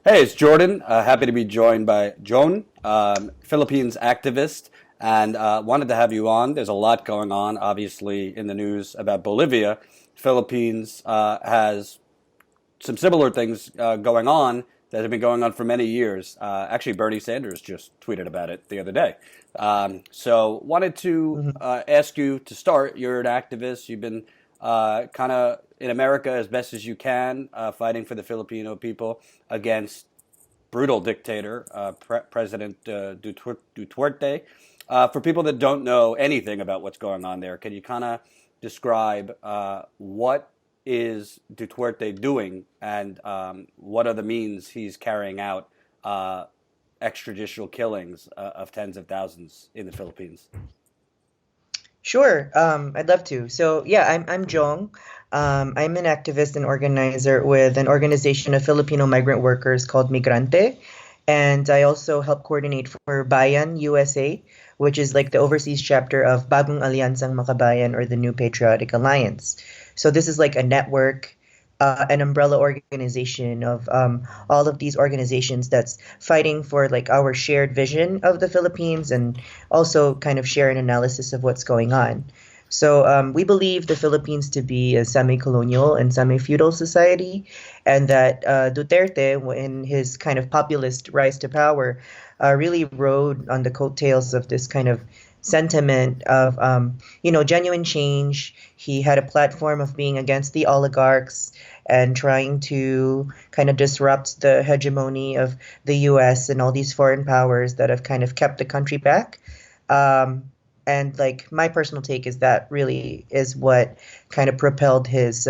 Hey, it's Jordan. Happy to be joined by Joan, Philippines activist, and wanted to have you on. There's a lot going on, obviously, in the news about Bolivia. Philippines has some similar things going on that have been going on for many years. Actually, Bernie Sanders just tweeted about it the other day. So, wanted to Mhm. ask you to start. You're an activist. You've been kind of in America as best as you can, fighting for the Filipino people against brutal dictator, President Duterte. For people that don't know anything about what's going on there, can you kind of describe what is Duterte doing and what are the means he's carrying out extrajudicial killings of tens of thousands in the Philippines? Sure, I'd love to. So yeah, I'm Jong. I'm an activist and organizer with an organization of Filipino migrant workers called Migrante, and I also help coordinate for Bayan USA, which is like the overseas chapter of Bagong Alyansang Makabayan or the New Patriotic Alliance. So this is like a network, an umbrella organization of all of these organizations that's fighting for like our shared vision of the Philippines and also kind of share an analysis of what's going on. So we believe the Philippines to be a semi-colonial and semi-feudal society, and that Duterte, in his kind of populist rise to power, really rode on the coattails of this kind of sentiment of genuine change. He had a platform of being against the oligarchs and trying to kind of disrupt the hegemony of the US and all these foreign powers that have kind of kept the country back. Um, and like my personal take is that really is what kind of propelled his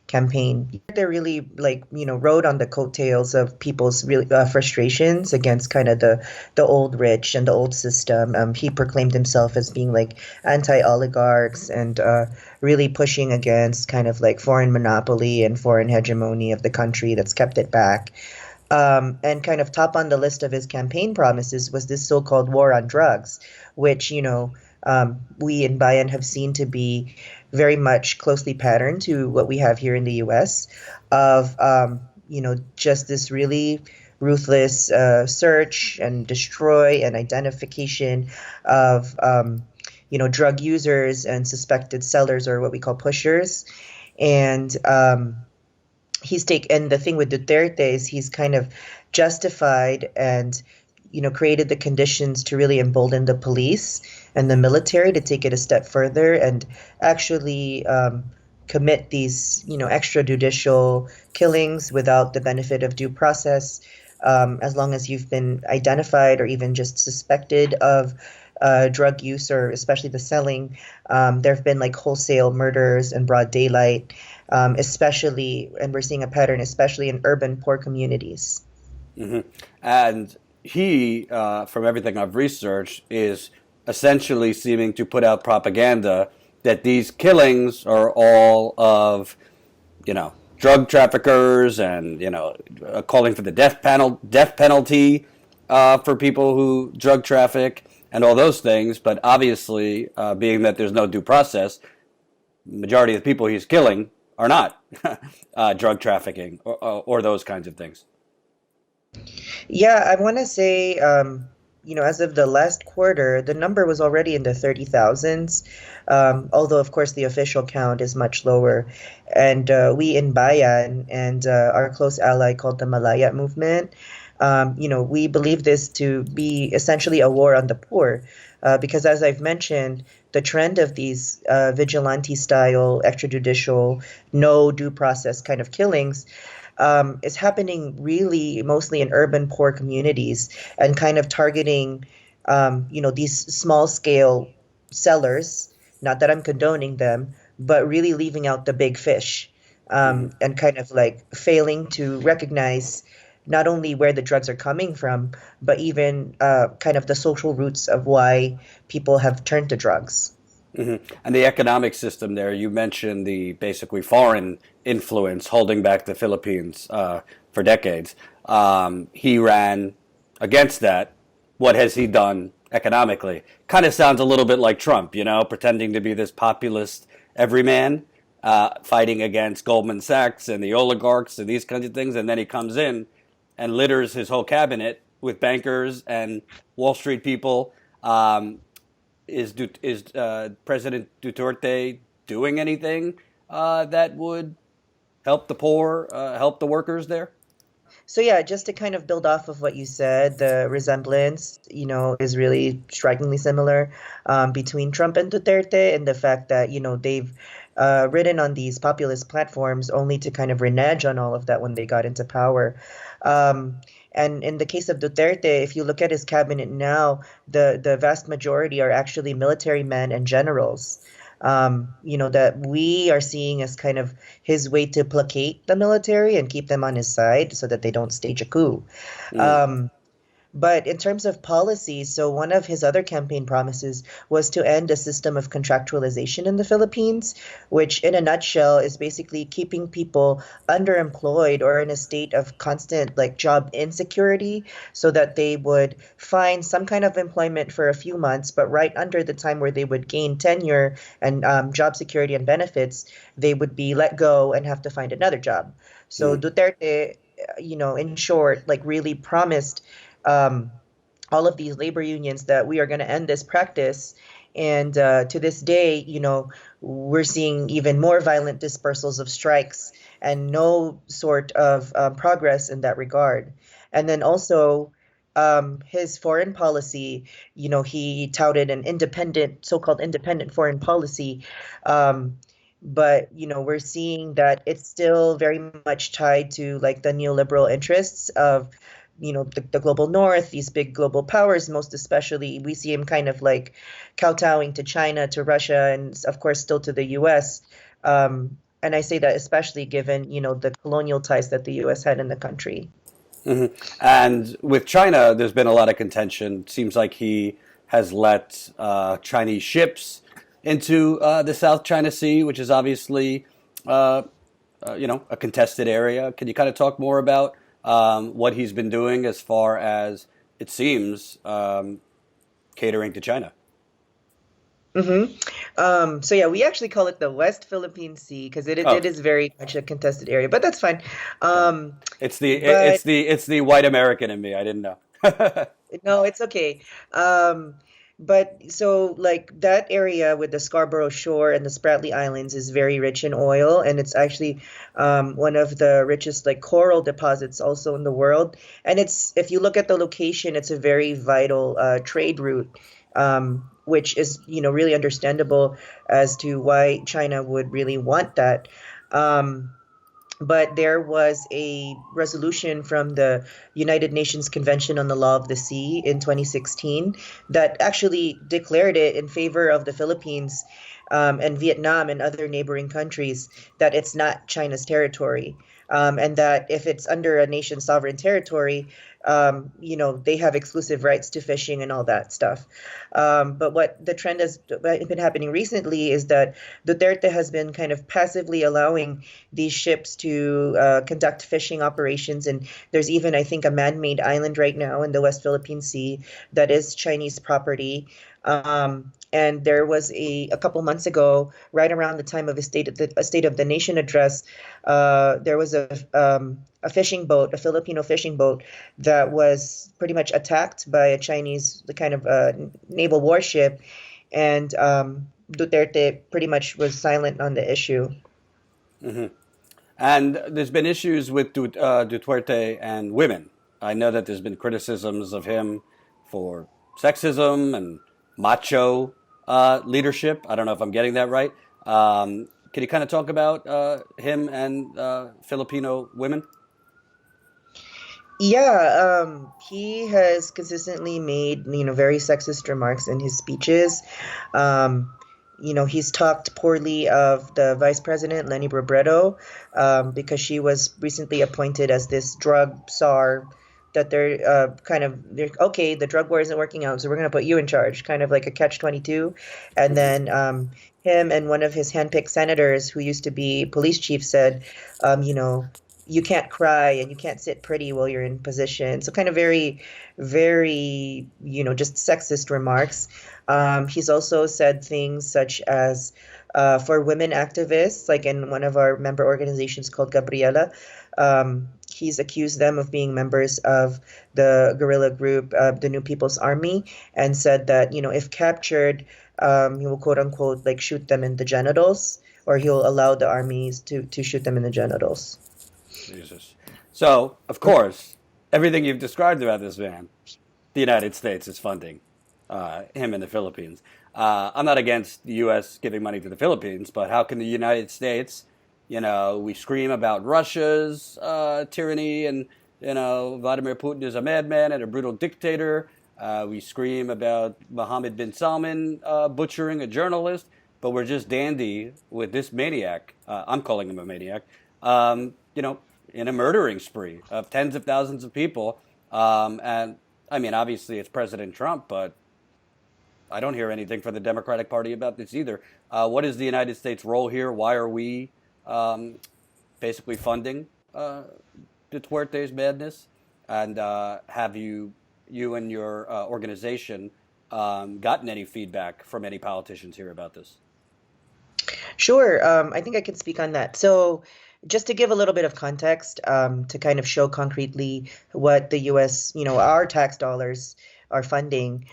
campaign. They really like rode on the coattails of people's really frustrations against kind of the old rich and the old system. He proclaimed himself as being like anti-oligarchs and really pushing against kind of like foreign monopoly and foreign hegemony of the country that's kept it back. And kind of top on the list of his campaign promises was this so-called war on drugs, which, we in Bayan have seen to be very much closely patterned to what we have here in the US of, just this really ruthless search and destroy and identification of, drug users and suspected sellers or what we call pushers. And and the thing with Duterte is he's kind of justified and created the conditions to really embolden the police and the military to take it a step further and actually commit these extrajudicial killings without the benefit of due process. As long as you've been identified or even just suspected of drug use or especially the selling, there have been like wholesale murders in broad daylight, especially, and we're seeing a pattern, especially in urban poor communities. Hmm. And he, from everything I've researched, is essentially seeming to put out propaganda that these killings are all of, drug traffickers and, calling for the death penalty for people who drug traffic and all those things. But obviously, being that there's no due process, majority of the people he's killing are not drug trafficking or those kinds of things. Yeah, I want to say, as of the last quarter, the number was already in the 30,000s, although, of course, the official count is much lower. And we in Bayan and our close ally called the Malaya movement, we believe this to be essentially a war on the poor, because as I've mentioned, the trend of these vigilante style, extrajudicial, no due process kind of killings is happening really mostly in urban poor communities and kind of targeting, these small scale sellers. Not that I'm condoning them, but really leaving out the big fish, Hmm. and kind of like failing to recognize not only where the drugs are coming from, but even kind of the social roots of why people have turned to drugs. Hmm. And the economic system there, you mentioned the basically foreign influence holding back the Philippines for decades. He ran against that. What has he done economically? Kind of sounds a little bit like Trump, pretending to be this populist everyman, fighting against Goldman Sachs and the oligarchs and these kinds of things. And then he comes in and litters his whole cabinet with bankers and Wall Street people. Um, is President Duterte doing anything that would help the poor, help the workers there? So yeah, just to kind of build off of what you said, the resemblance, is really strikingly similar between Trump and Duterte, and the fact that, they've ridden on these populist platforms only to kind of renege on all of that when they got into power. And in the case of Duterte, if you look at his cabinet now, the vast majority are actually military men and generals. That we are seeing as kind of his way to placate the military and keep them on his side so that they don't stage a coup. Mm, Um, but in terms of policy, so one of his other campaign promises was to end a system of contractualization in the Philippines, which in a nutshell is basically keeping people underemployed or in a state of constant like job insecurity so that they would find some kind of employment for a few months, but right under the time where they would gain tenure and job security and benefits, they would be let go and have to find another job. So mm, Duterte, in short, like really promised um, all of these labor unions that we are going to end this practice. And to this day, we're seeing even more violent dispersals of strikes and no sort of progress in that regard. And then also, his foreign policy, he touted an independent, so called independent foreign policy. Um, but we're seeing that it's still very much tied to like the neoliberal interests of the global north, these big global powers. Most especially we see him kind of like kowtowing to China, to Russia, and of course still to the US. And I say that especially given the colonial ties that the US had in the country. mhm. And with China, there's been a lot of contention. Seems like he has let Chinese ships into the South China Sea, which is obviously uh, a contested area. Can you kind of talk more about what he's been doing as far as it seems catering to China? hmm so yeah, we actually call it the West Philippine Sea because it Oh, is very much a contested area, but that's fine. yeah. Um, It's but the white American in me. I didn't know. No, it's okay. Um, but so like that area with the Scarborough Shore and the Spratly Islands is very rich in oil, and it's actually one of the richest like coral deposits also in the world. And it's if you look at the location, it's a very vital trade route, which is really understandable as to why China would really want that. Um, but there was a resolution from the United Nations Convention on the Law of the Sea in 2016 that actually declared it in favor of the Philippines and Vietnam and other neighboring countries that it's not China's territory. And that if it's under a nation's sovereign territory, they have exclusive rights to fishing and all that stuff. But what the trend has been happening recently is that Duterte has been kind of passively allowing these ships to conduct fishing operations. And there's even, I think, a man made island right now in the West Philippine Sea that is Chinese property. And there was a couple months ago, right around the time of a State of the Nation address, there was a fishing boat, a Filipino fishing boat, that was pretty much attacked by a Chinese the kind of naval warship, and Duterte pretty much was silent on the issue. And there's been issues with Duterte and women. I know that there's been criticisms of him for sexism and macho leadership. I don't know if I'm getting that right. Can you kind of talk about him and Filipino women? Yeah, he has consistently made, very sexist remarks in his speeches. Um, he's talked poorly of the Vice President, Lenny Robredo, because she was recently appointed as this drug czar that they're okay, the drug war isn't working out, so we're going to put you in charge, kind of like a catch-22. And then him and one of his handpicked senators who used to be police chief said, you can't cry and you can't sit pretty while you're in position. So kind of very, very, just sexist remarks. He's also said things such as for women activists, like in one of our member organizations called Gabriela, he's accused them of being members of the guerrilla group, the New People's Army, and said that, if captured, he will quote unquote like shoot them in the genitals, or he'll allow the armies to shoot them in the genitals. Jesus. So, of course, everything you've described about this man, the United States is funding him in the Philippines. I'm not against the U.S. giving money to the Philippines, but how can the United States, we scream about Russia's tyranny and, Vladimir Putin is a madman and a brutal dictator. We scream about Mohammed bin Salman butchering a journalist, but we're just dandy with this maniac. I'm calling him a maniac. In a murdering spree of tens of thousands of people. And I mean, obviously, it's President Trump, but I don't hear anything from the Democratic Party about this either. What is the United States' role here? Why are we basically funding Duterte's madness? And have you and your organization gotten any feedback from any politicians here about this? Sure. I think I can speak on that. So, just to give a little bit of context, to kind of show concretely what the U.S., our tax dollars are funding,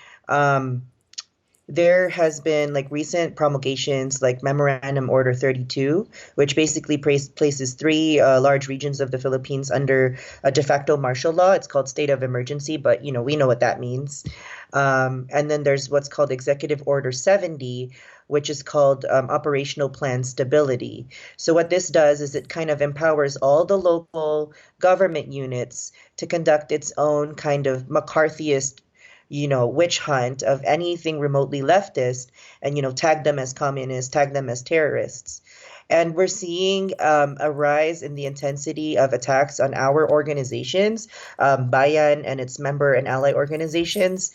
there has been like recent promulgations like Memorandum Order 32, which basically places three large regions of the Philippines under a de facto martial law. It's called state of emergency, but we know what that means. And then there's what's called Executive Order 70, which is called Operational Plan Stability. So what this does is it kind of empowers all the local government units to conduct its own kind of McCarthyist witch hunt of anything remotely leftist and, tag them as communists, tag them as terrorists. And we're seeing a rise in the intensity of attacks on our organizations, Bayan and its member and ally organizations.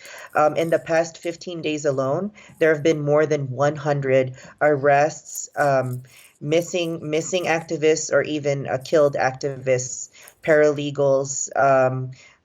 In the past 15 days alone, there have been more than 100 arrests, missing activists or even killed activists, paralegals,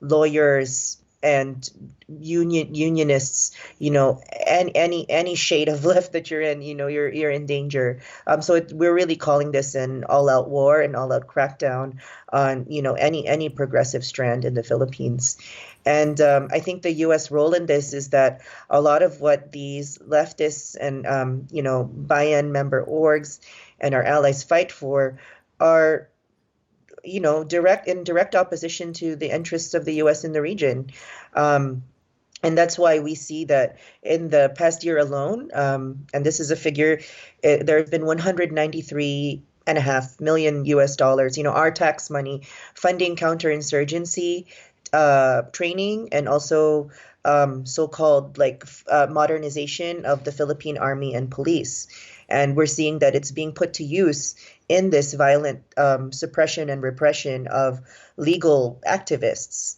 lawyers, and unionists, and any shade of left that you're in, you're in danger. So we're really calling this an all-out war, an all-out crackdown on any progressive strand in the Philippines. And I think the U.S. role in this is that a lot of what these leftists and Bayan member orgs and our allies fight for are direct opposition to the interests of the U.S. in the region. And that's why we see that in the past year alone, and this is a figure, there have been 193.5 million US dollars, our tax money, funding counterinsurgency training and also so-called modernization of the Philippine Army and police. And we're seeing that it's being put to use in this violent suppression and repression of legal activists.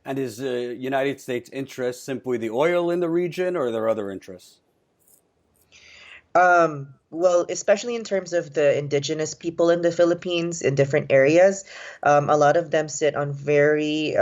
And is the United States' interest simply the oil in the region, or are there other interests? Well, especially in terms of the indigenous people in the Philippines in different areas, a lot of them sit on very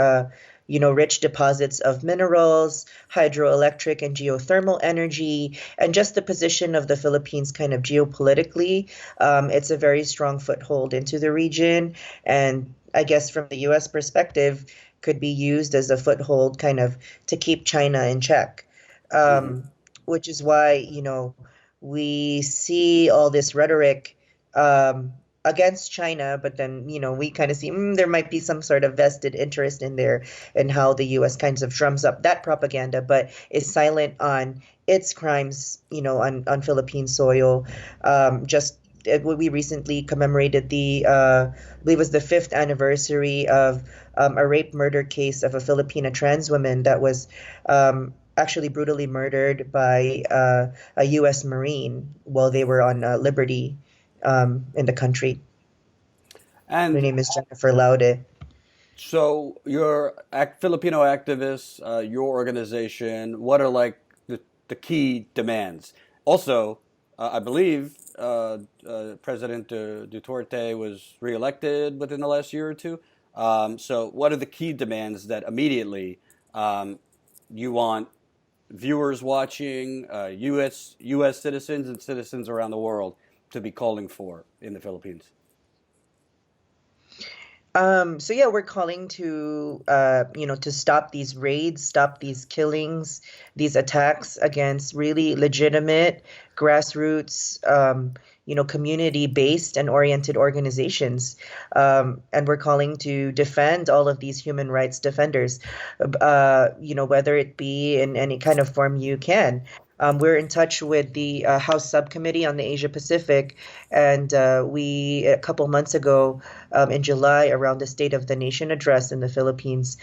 rich deposits of minerals, hydroelectric and geothermal energy, and just the position of the Philippines kind of geopolitically. It's a very strong foothold into the region. And I guess from the U.S. perspective, could be used as a foothold kind of to keep China in check, Mm-hmm. which is why, we see all this rhetoric against China, but then, we kind of see there might be some sort of vested interest in there and how the U.S. kinds of drums up that propaganda, but is silent on its crimes, on Philippine soil. We recently commemorated I believe it was the fifth anniversary of a rape murder case of a Filipina trans woman that was actually brutally murdered by a U.S. Marine while they were on liberty in the country. Her And name is Jennifer Laude. so, your Filipino activists, your organization, what are like the key demands? Also, I believe President Duterte was reelected within the last year or two. So, what are the key demands that immediately you want viewers watching, U.S. citizens and citizens around the world to be calling for in the Philippines? So yeah, we're calling to to stop these raids, stop these killings, these attacks against really legitimate grassroots, community-based and oriented organizations. And we're calling to defend all of these human rights defenders, whether it be in any kind of form you can. We're in touch with the House Subcommittee on the Asia Pacific, and we, a couple months ago, in July, around the State of the Nation address in the Philippines,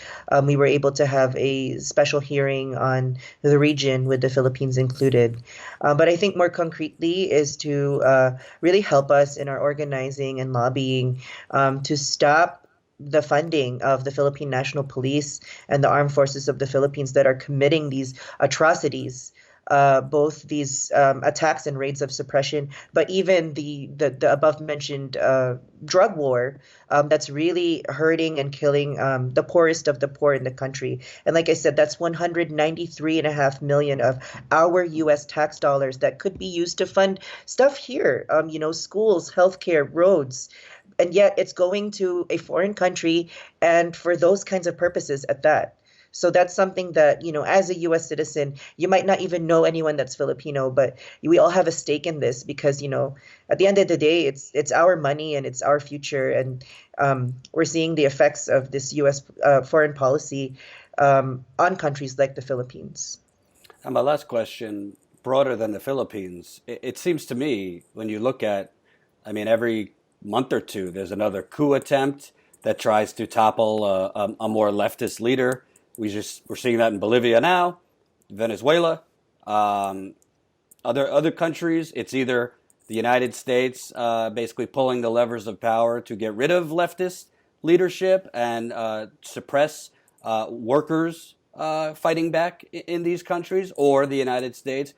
we were able to have a special hearing on the region with the Philippines included. But I think more concretely is to really help us in our organizing and lobbying to stop the funding of the Philippine National Police and the armed forces of the Philippines that are committing these atrocities, both these attacks and raids of suppression, but even the above mentioned drug war that's really hurting and killing the poorest of the poor in the country. And like I said, that's 193.5 million of our U.S. tax dollars that could be used to fund stuff here, schools, healthcare, roads. And yet it's going to a foreign country and for those kinds of purposes at that. So that's something that, as a US citizen, you might not even know anyone that's Filipino, but we all have a stake in this because, at the end of the day, it's our money and it's our future. And we're seeing the effects of this US foreign policy on countries like the Philippines. And my last question, broader than the Philippines, it seems to me when you look at, I mean, every month or two, there's another coup attempt that tries to topple a more leftist leader. We're seeing that in Bolivia now, Venezuela, um, other countries. It's either the United States basically pulling the levers of power to get rid of leftist leadership and suppress workers fighting back in these countries, or the United States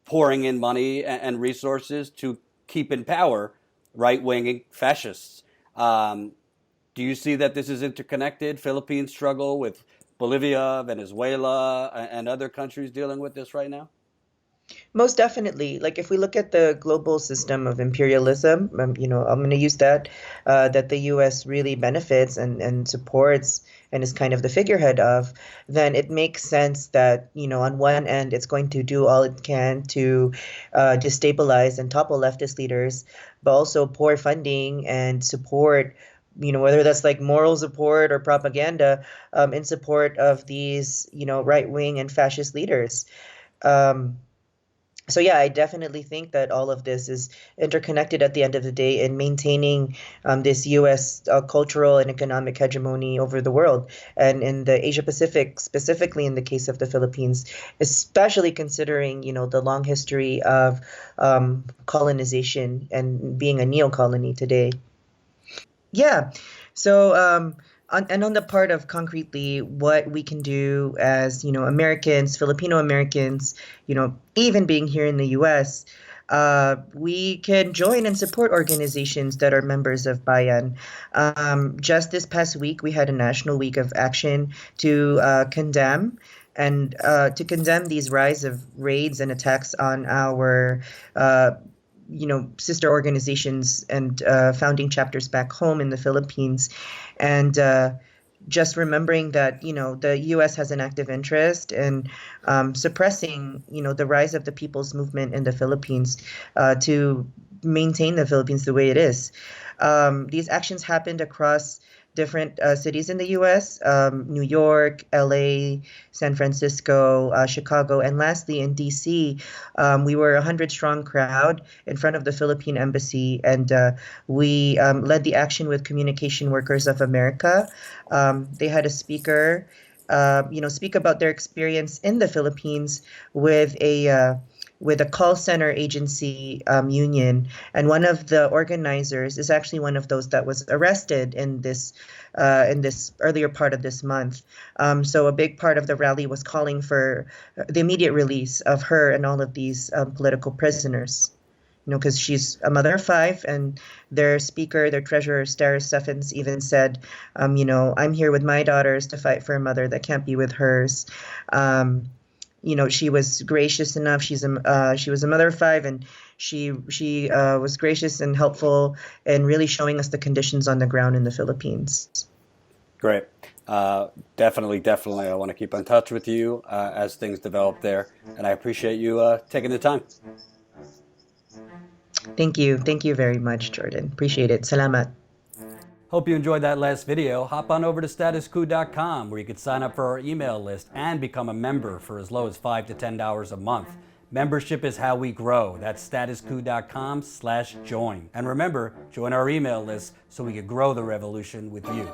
pouring in money and resources to keep in power right-wing fascists. Um, do you see that this is interconnected? Philippines struggle with Bolivia, Venezuela, and other countries dealing with this right now? Most definitely. Like if we look at the global system of imperialism, I'm going to use that the U.S. really benefits and supports and is kind of the figurehead of, then it makes sense that, on one end, it's going to do all it can to destabilize and topple leftist leaders, but also pour funding and support, whether that's like moral support or propaganda, in support of these, right wing and fascist leaders. Um, so yeah, I definitely think that all of this is interconnected at the end of the day in maintaining this U.S. Cultural and economic hegemony over the world, and in the Asia Pacific, specifically in the case of the Philippines, especially considering the long history of colonization and being a neo-colony today. Yeah. So, on the part of concretely what we can do as, Americans, Filipino Americans, even being here in the US, we can join and support organizations that are members of Bayan. Just this past week, we had a national week of action to condemn these rise of raids and attacks on our sister organizations and founding chapters back home in the Philippines, and just remembering that the U.S. has an active interest in suppressing the rise of the people's movement in the Philippines to maintain the Philippines the way it is. These actions happened across different cities in the U.S. New York, L.A., San Francisco, Chicago, and lastly in D.C. We were a 100-strong crowd in front of the Philippine Embassy, and we led the action with Communication Workers of America. They had a speaker, speak about their experience in the Philippines with a call center agency union, and one of the organizers is actually one of those that was arrested in this earlier part of this month. So a big part of the rally was calling for the immediate release of her and all of these political prisoners. Because she's a mother of five, and their speaker, their treasurer, Stara Steffens, even said, I'm here with my daughters to fight for a mother that can't be with hers. She was gracious enough. She was a mother of five, and She was gracious and helpful and really showing us the conditions on the ground in the Philippines. Great. Definitely, definitely. I want to keep in touch with you as things develop there. And I appreciate you taking the time. Thank you very much, Jordan. Appreciate it. Salamat. Hope you enjoyed that last video. Hop on over to statuscoup.com where you can sign up for our email list and become a member for as low as $5 to $10 a month. Membership is how we grow. That's statuscoup.com/join. And remember, join our email list so we can grow the revolution with you.